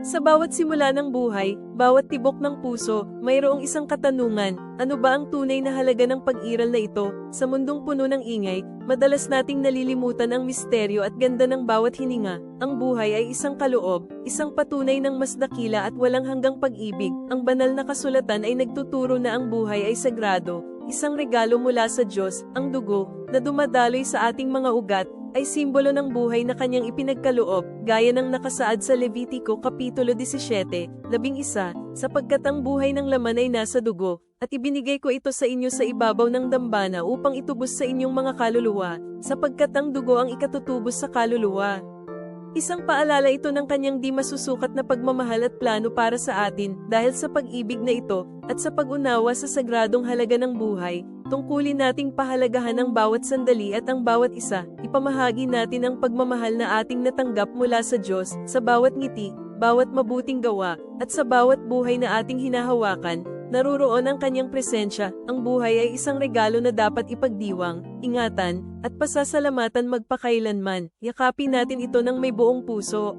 Sa bawat simula ng buhay, bawat tibok ng puso, mayroong isang katanungan, ano ba ang tunay na halaga ng pag-iral na ito? Sa mundong puno ng ingay, madalas nating nalilimutan ang misteryo at ganda ng bawat hininga. Ang buhay ay isang kaloob, isang patunay ng mas dakila at walang hanggang pag-ibig. Ang banal na kasulatan ay nagtuturo na ang buhay ay sagrado, isang regalo mula sa Diyos. Ang dugo, na dumadaloy sa ating mga ugat, ay simbolo ng buhay na kanyang ipinagkaloob, gaya ng nakasaad sa Levitico Kapitulo 17:11, sapagkat ang buhay ng laman ay nasa dugo, at ibinigay ko ito sa inyo sa ibabaw ng dambana upang itubos sa inyong mga kaluluwa, sapagkat ang dugo ang ikatutubos sa kaluluwa. Isang paalala ito ng kanyang di masusukat na pagmamahal at plano para sa atin, dahil sa pag-ibig na ito, at sa pag-unawa sa sagradong halaga ng buhay, tungkulin nating pahalagahan ang bawat sandali at ang bawat isa, ipamahagi natin ang pagmamahal na ating natanggap mula sa Diyos, sa bawat ngiti, bawat mabuting gawa, at sa bawat buhay na ating hinahawakan. Naruroon ang kanyang presensya. Ang buhay ay isang regalo na dapat ipagdiwang, ingatan, at pasasalamatan magpakailanman. Yakapin natin ito ng may buong puso.